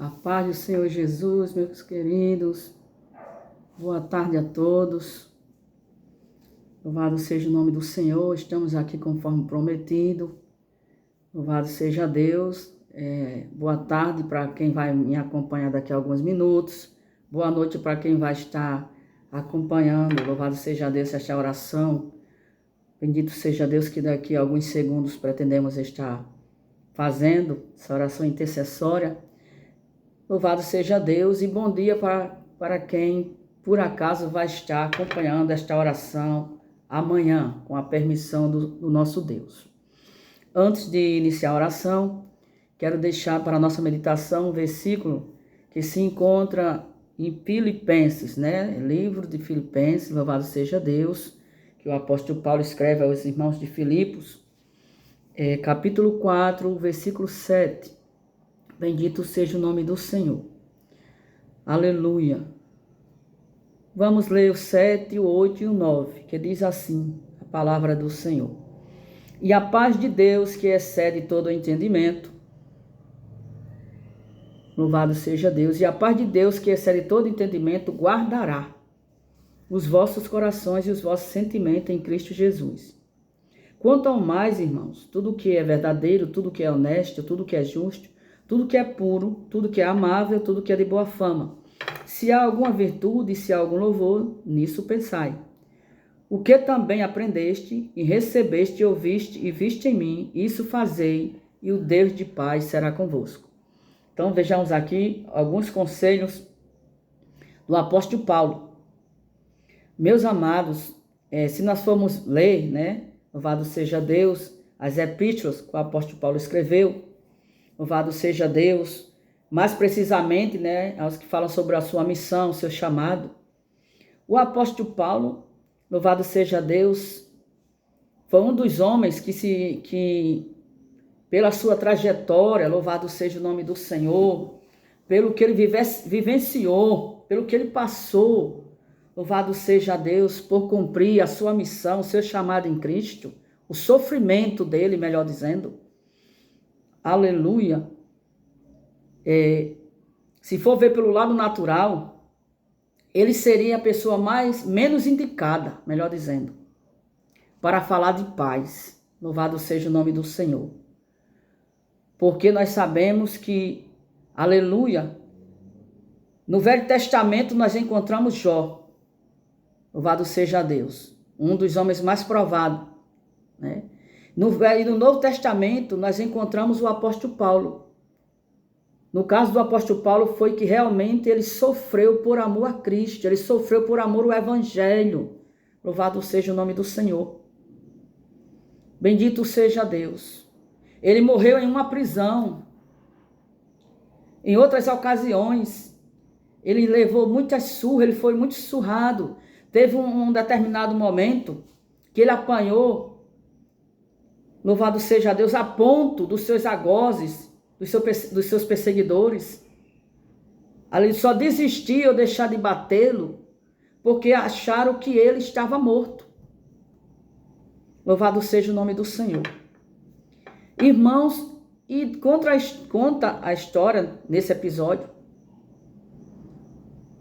A paz do Senhor Jesus, meus queridos. Boa tarde a todos. Louvado seja o nome do Senhor. Estamos aqui conforme prometido. Louvado seja Deus. Boa tarde para quem vai me acompanhar daqui a alguns minutos. Boa noite para quem vai estar acompanhando. Louvado seja Deus esta oração. Bendito seja Deus que daqui a alguns segundos pretendemos estar fazendo essa oração intercessória. Louvado seja Deus e bom dia para quem, por acaso, vai estar acompanhando esta oração amanhã, com a permissão do nosso Deus. Antes de iniciar a oração, quero deixar para a nossa meditação um versículo que se encontra em Filipenses, livro de Filipenses, louvado seja Deus, que o apóstolo Paulo escreve aos irmãos de Filipos, capítulo 4, versículo 7. Bendito seja o nome do Senhor. Aleluia. Vamos ler o 7, o 8 e o 9, que diz assim, a palavra do Senhor. E a paz de Deus, que excede todo o entendimento, louvado seja Deus, e a paz de Deus, que excede todo entendimento, guardará os vossos corações e os vossos sentimentos em Cristo Jesus. Quanto ao mais, irmãos, tudo que é verdadeiro, tudo que é honesto, tudo que é justo, tudo que é puro, tudo que é amável, tudo que é de boa fama. Se há alguma virtude, se há algum louvor, nisso pensai. O que também aprendeste, e recebeste, e ouviste, e viste em mim, isso fazei, e o Deus de paz será convosco. Então vejamos aqui alguns conselhos do apóstolo Paulo. Meus amados, se nós formos ler, louvado seja Deus, as epístolas que o apóstolo Paulo escreveu, louvado seja Deus, mais precisamente, aos que falam sobre a sua missão, o seu chamado. O apóstolo Paulo, louvado seja Deus, foi um dos homens que pela sua trajetória, louvado seja o nome do Senhor, pelo que ele vivenciou, pelo que ele passou, louvado seja Deus por cumprir a sua missão, o seu chamado em Cristo, o sofrimento dele, melhor dizendo. Aleluia. Se for ver pelo lado natural, ele seria a pessoa menos indicada, melhor dizendo, para falar de paz. Louvado seja o nome do Senhor. Porque nós sabemos que, aleluia, no Velho Testamento nós encontramos Jó. Louvado seja Deus, um dos homens mais provados, No Novo Testamento, nós encontramos o apóstolo Paulo. No caso do apóstolo Paulo, foi que realmente ele sofreu por amor a Cristo, ele sofreu por amor ao Evangelho. Louvado seja o nome do Senhor. Bendito seja Deus. Ele morreu em uma prisão. Em outras ocasiões, ele levou muitas surras, ele foi muito surrado. Teve um determinado momento que ele apanhou, louvado seja Deus, a ponto dos seus algozes, dos seus perseguidores. Ele só desistiu ou deixar de batê-lo, porque acharam que ele estava morto. Louvado seja o nome do Senhor. Irmãos, e conta a história nesse episódio,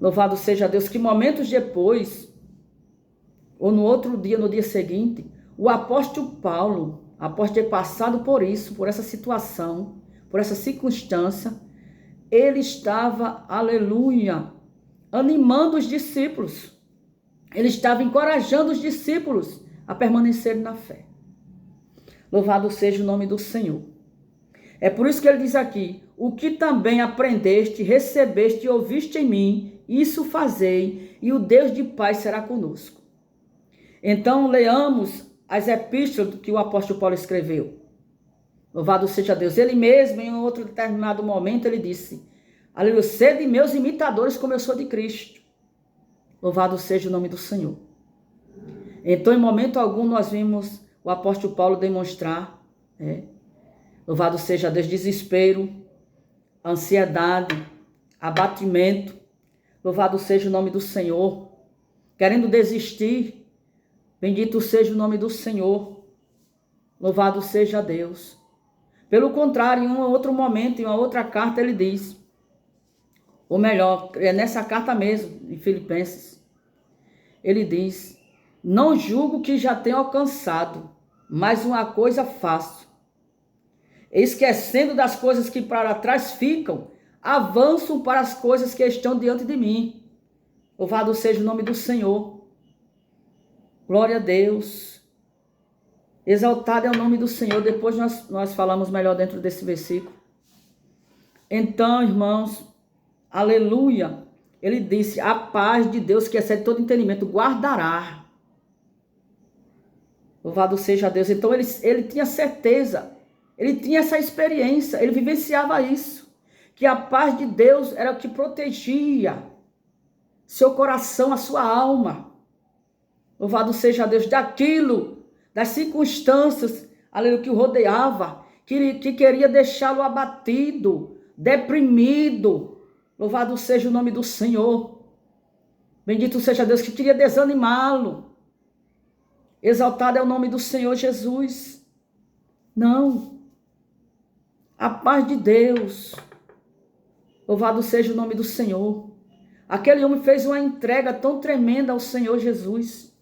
louvado seja Deus, que momentos depois, ou no outro dia, no dia seguinte, o apóstolo Paulo, após ter passado por isso, por essa situação, por essa circunstância, ele estava, aleluia, animando os discípulos. Ele estava encorajando os discípulos a permanecerem na fé. Louvado seja o nome do Senhor. É por isso que ele diz aqui, o que também aprendeste, recebeste e ouviste em mim, isso fazei, e o Deus de paz será conosco. Então, leamos as epístolas que o apóstolo Paulo escreveu. Louvado seja Deus. Ele mesmo, em outro determinado momento, ele disse, aleluia, sede meus imitadores como eu sou de Cristo. Louvado seja o nome do Senhor. Então, em momento algum, nós vimos o apóstolo Paulo demonstrar, louvado seja Deus, desespero, ansiedade, abatimento. Louvado seja o nome do Senhor. Querendo desistir. Bendito seja o nome do Senhor. Louvado seja Deus. Pelo contrário, em um outro momento, em uma outra carta, ele diz, ou melhor, é nessa carta mesmo, em Filipenses, ele diz: não julgo que já tenho alcançado, mas uma coisa faço, esquecendo das coisas que para trás ficam, avanço para as coisas que estão diante de mim. Louvado seja o nome do Senhor. Glória a Deus. Exaltado é o nome do Senhor. Depois nós falamos melhor dentro desse versículo. Então, irmãos, aleluia. Ele disse: a paz de Deus, que excede todo entendimento, guardará. Louvado seja Deus. Então ele tinha certeza, ele tinha essa experiência, ele vivenciava isso, que a paz de Deus era o que protegia seu coração, a sua alma. Louvado seja Deus, daquilo, das circunstâncias, aleluia, que o rodeava, que queria deixá-lo abatido, deprimido. Louvado seja o nome do Senhor. Bendito seja Deus, que queria desanimá-lo. Exaltado é o nome do Senhor Jesus. Não. A paz de Deus. Louvado seja o nome do Senhor. Aquele homem fez uma entrega tão tremenda ao Senhor Jesus.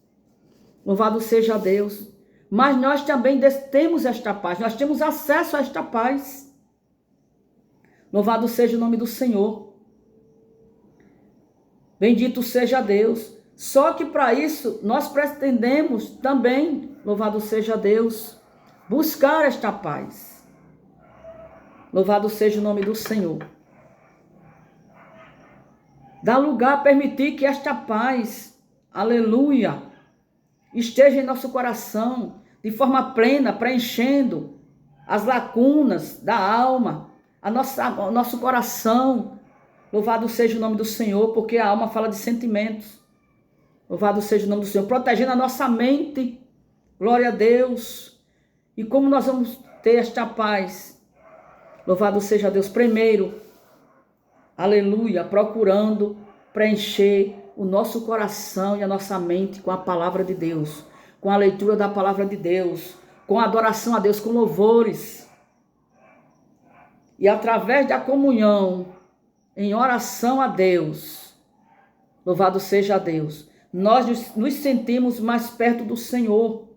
Louvado seja Deus. Mas nós também temos esta paz. Nós temos acesso a esta paz. Louvado seja o nome do Senhor. Bendito seja Deus. Só que para isso nós pretendemos também, louvado seja Deus, buscar esta paz. Louvado seja o nome do Senhor. Dá lugar a permitir que esta paz, aleluia, esteja em nosso coração de forma plena, preenchendo as lacunas da alma, o nosso coração. Louvado seja o nome do Senhor, porque a alma fala de sentimentos. Louvado seja o nome do Senhor, protegendo a nossa mente. Glória a Deus. E como nós vamos ter esta paz? Louvado seja Deus. Primeiro, aleluia, procurando preencher o nosso coração e a nossa mente com a palavra de Deus, com a leitura da palavra de Deus, com a adoração a Deus, com louvores. E através da comunhão, em oração a Deus, louvado seja Deus, nós nos sentimos mais perto do Senhor.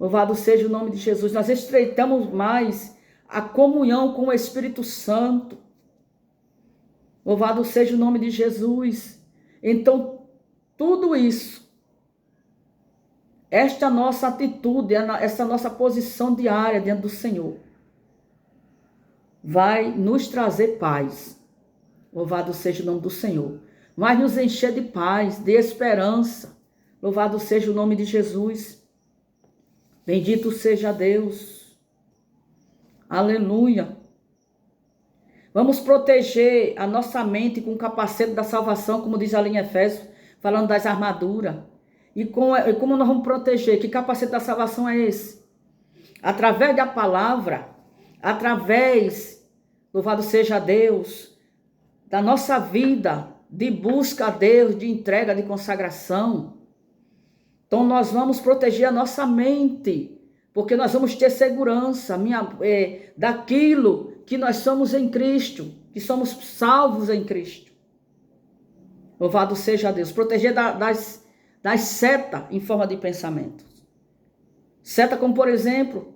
Louvado seja o nome de Jesus. Nós estreitamos mais a comunhão com o Espírito Santo. Louvado seja o nome de Jesus. Então, tudo isso, esta nossa atitude, essa nossa posição diária diante do Senhor, vai nos trazer paz. Louvado seja o nome do Senhor. Vai nos encher de paz, de esperança. Louvado seja o nome de Jesus. Bendito seja Deus. Aleluia. Vamos proteger a nossa mente com o capacete da salvação, como diz ali em Efésios, falando das armaduras. E como nós vamos proteger? Que capacete da salvação é esse? Através da palavra, através, louvado seja Deus, da nossa vida de busca a Deus, de entrega, de consagração. Então nós vamos proteger a nossa mente, porque nós vamos ter segurança daquilo que nós somos em Cristo, que somos salvos em Cristo. Louvado seja Deus. Proteger das setas em forma de pensamentos. Seta como, por exemplo,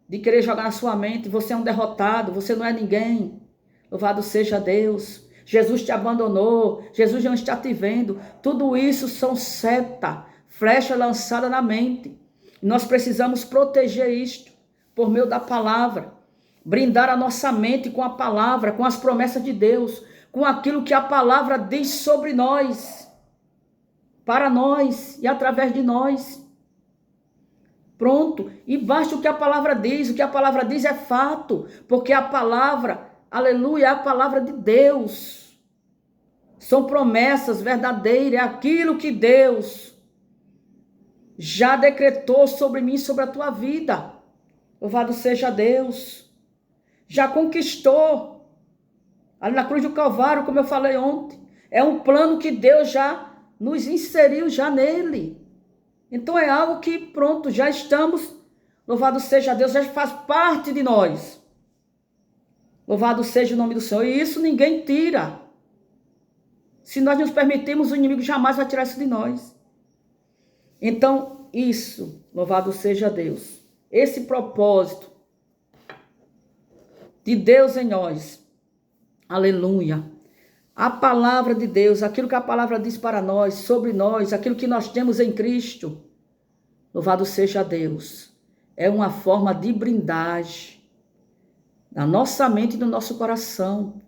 de querer jogar na sua mente: você é um derrotado, você não é ninguém. Louvado seja Deus. Jesus te abandonou, Jesus não está te vendo. Tudo isso são seta, flecha lançada na mente. Nós precisamos proteger isto por meio da palavra. Brindar a nossa mente com a palavra, com as promessas de Deus, com aquilo que a palavra diz sobre nós, para nós e através de nós. Pronto, e basta o que a palavra diz. O que a palavra diz é fato, porque a palavra, aleluia, é a palavra de Deus. São promessas verdadeiras, é aquilo que Deus já decretou sobre mim, sobre a tua vida. Louvado seja Deus. Já conquistou. Ali na cruz do Calvário, como eu falei ontem, é um plano que Deus já nos inseriu já nele. Então é algo que, pronto, já estamos, louvado seja Deus, já faz parte de nós. Louvado seja o nome do Senhor. E isso ninguém tira. Se nós nos permitirmos, o inimigo jamais vai tirar isso de nós. Então, isso, louvado seja Deus. Esse propósito de Deus em nós. Aleluia. A palavra de Deus, aquilo que a palavra diz para nós, sobre nós, aquilo que nós temos em Cristo. Louvado seja Deus. É uma forma de blindagem na nossa mente e no nosso coração.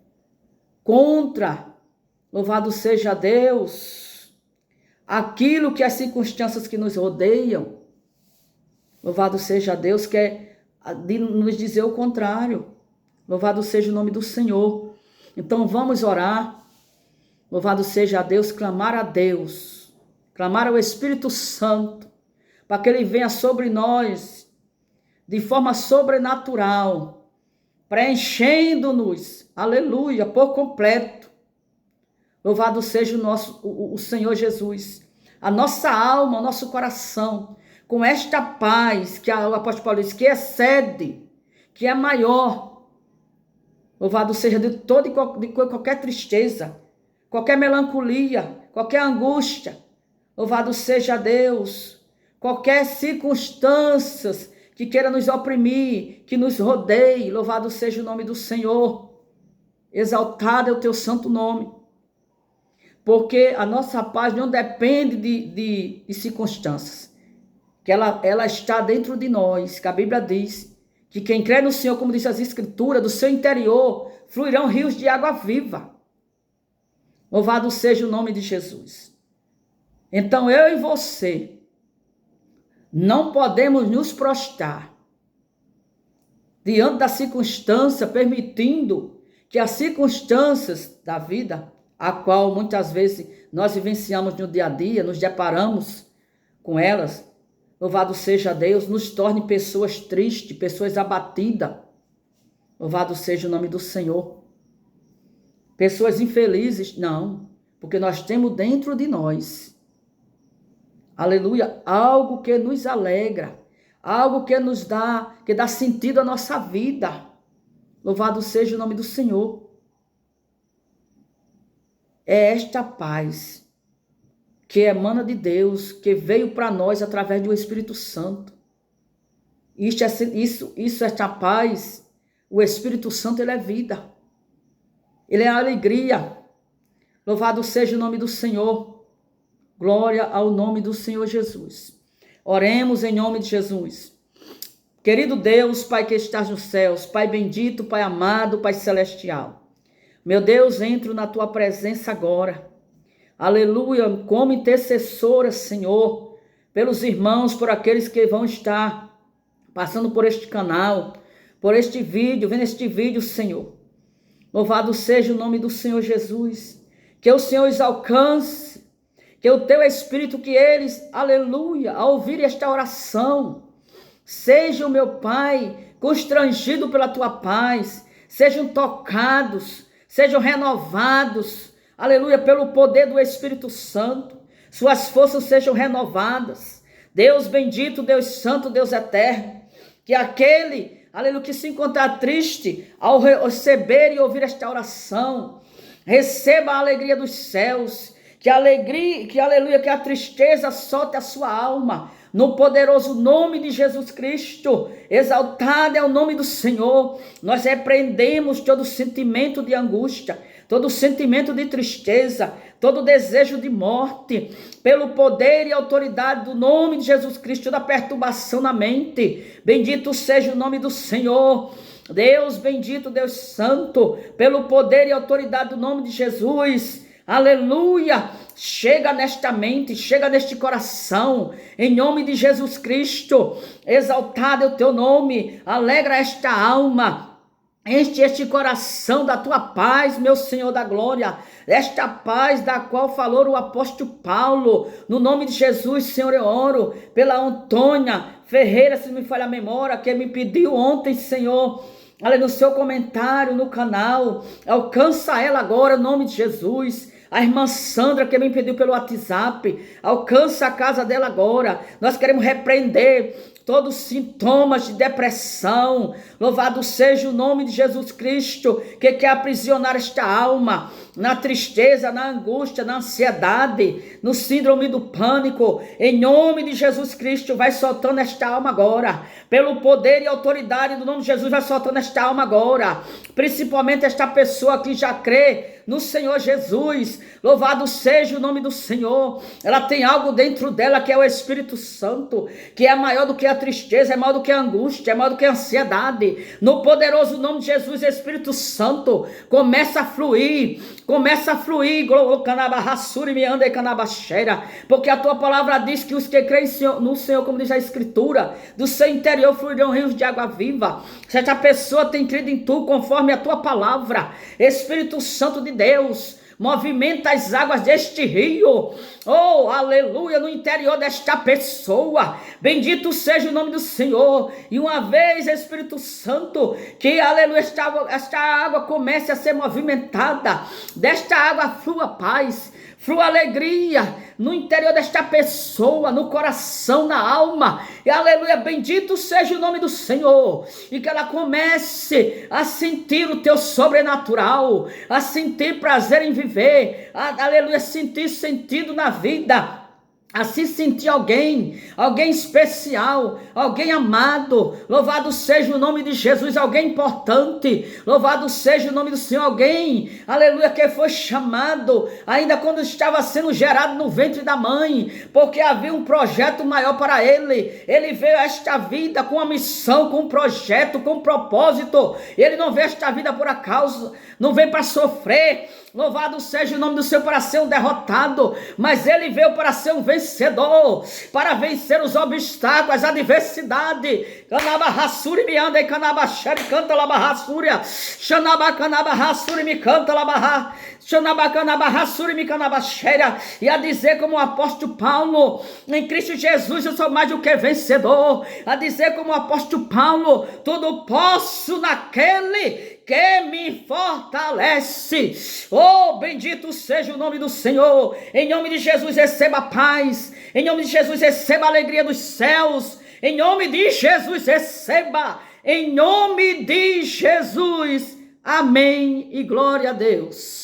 Contra, louvado seja Deus, aquilo que as circunstâncias que nos rodeiam. Louvado seja Deus, quer nos dizer o contrário. Louvado seja o nome do Senhor. Então vamos orar. Louvado seja Deus, clamar a Deus, clamar ao Espírito Santo, para que Ele venha sobre nós de forma sobrenatural, preenchendo-nos, aleluia, por completo. Louvado seja o Senhor Jesus, a nossa alma, o nosso coração, com esta paz que o apóstolo Paulo diz, que excede, que é maior. Louvado seja de qualquer tristeza, qualquer melancolia, qualquer angústia. Louvado seja Deus, qualquer circunstância que queira nos oprimir, que nos rodeie. Louvado seja o nome do Senhor. Exaltado é o teu santo nome. Porque a nossa paz não depende de circunstâncias. Que ela está dentro de nós. Que a Bíblia diz que quem crê no Senhor, como diz as Escrituras, do seu interior fluirão rios de água viva. Louvado seja o nome de Jesus. Então eu e você não podemos nos prostrar diante da circunstância, permitindo que as circunstâncias da vida, a qual muitas vezes nós vivenciamos no dia a dia, nos deparamos com elas, louvado seja Deus, nos torne pessoas tristes, pessoas abatidas. Louvado seja o nome do Senhor. Pessoas infelizes, não, porque nós temos dentro de nós, aleluia, algo que nos alegra, algo que nos dá, que dá sentido à nossa vida. Louvado seja o nome do Senhor. É esta paz que emana de Deus, que veio para nós através do Espírito Santo. Esta paz, o Espírito Santo, ele é vida. Ele é alegria. Louvado seja o nome do Senhor. Glória ao nome do Senhor Jesus. Oremos em nome de Jesus. Querido Deus, Pai que estás nos céus, Pai bendito, Pai amado, Pai celestial. Meu Deus, entro na tua presença agora. Aleluia, como intercessora, Senhor, pelos irmãos, por aqueles que vão estar passando por este canal, por este vídeo, vendo este vídeo, Senhor. Louvado seja o nome do Senhor Jesus. Que o Senhor os alcance, que o teu Espírito, que eles, aleluia, ao ouvir esta oração, sejam, meu Pai, constrangidos pela tua paz, sejam tocados, sejam renovados, aleluia, pelo poder do Espírito Santo, suas forças sejam renovadas. Deus bendito, Deus santo, Deus eterno, que aquele, aleluia, que se encontrar triste, ao receber e ouvir esta oração, receba a alegria dos céus, que a tristeza solte a sua alma, no poderoso nome de Jesus Cristo. Exaltado é o nome do Senhor. Nós repreendemos todo sentimento de angústia, todo sentimento de tristeza, todo desejo de morte, pelo poder e autoridade do nome de Jesus Cristo, da perturbação na mente. Bendito seja o nome do Senhor. Deus bendito, Deus santo, pelo poder e autoridade do nome de Jesus. Aleluia, chega nesta mente, chega neste coração, em nome de Jesus Cristo. Exaltado é o teu nome, alegra esta alma, enche este coração da tua paz, meu Senhor da glória, esta paz da qual falou o apóstolo Paulo. No nome de Jesus, Senhor, eu oro pela Antônia Ferreira, se não me falha a memória, que me pediu ontem, Senhor, no seu comentário no canal. Alcança ela agora, em nome de Jesus. A irmã Sandra que me pediu pelo WhatsApp, alcança a casa dela agora. Nós queremos repreender todos os sintomas de depressão. Louvado seja o nome de Jesus Cristo, que quer aprisionar esta alma na tristeza, na angústia, na ansiedade, no síndrome do pânico. Em nome de Jesus Cristo, vai soltando esta alma agora. Pelo poder e autoridade do nome de Jesus, vai soltando esta alma agora. Principalmente esta pessoa que já crê no Senhor Jesus. Louvado seja o nome do Senhor. Ela tem algo dentro dela que é o Espírito Santo, que é maior do que a tristeza, é maior do que a angústia, é maior do que a ansiedade. No poderoso nome de Jesus, Espírito Santo, começa a fluir, porque a tua palavra diz que os que creem no Senhor, como diz a Escritura, do seu interior fluirão rios de água viva. Se esta pessoa tem crido em tu, conforme a tua palavra, Espírito Santo de Deus, movimenta as águas deste rio, oh, aleluia, no interior desta pessoa. Bendito seja o nome do Senhor. E uma vez, Espírito Santo, que, aleluia, esta água comece a ser movimentada, desta água flua paz, flua alegria no interior desta pessoa, no coração, na alma. E aleluia, bendito seja o nome do Senhor. E que ela comece a sentir o teu sobrenatural, a sentir prazer em viver, aleluia, sentir sentido na vida, a se sentir alguém especial, alguém amado. Louvado seja o nome de Jesus, alguém importante. Louvado seja o nome do Senhor, alguém, aleluia, que foi chamado ainda quando estava sendo gerado no ventre da mãe, porque havia um projeto maior para ele. Ele veio a esta vida com uma missão, com um projeto, com um propósito. Ele não veio a esta vida por acaso, não veio para sofrer. Louvado seja o nome do Senhor, para ser um derrotado, mas ele veio para ser um vencedor, para vencer os obstáculos, as adversidades. Canabarrassuri me anda e canabaxere canta labarrassúria, xanabacanabarassuri me canta labarra, xanabacanabarassuri me canabaxera. E a dizer como o apóstolo Paulo, em Cristo Jesus eu sou mais do que vencedor. A dizer como o apóstolo Paulo, tudo posso naquele que me fortalece. Oh, bendito seja o nome do Senhor. Em nome de Jesus, receba paz. Em nome de Jesus, receba a alegria dos céus. Em nome de Jesus, receba. Em nome de Jesus. Amém e glória a Deus.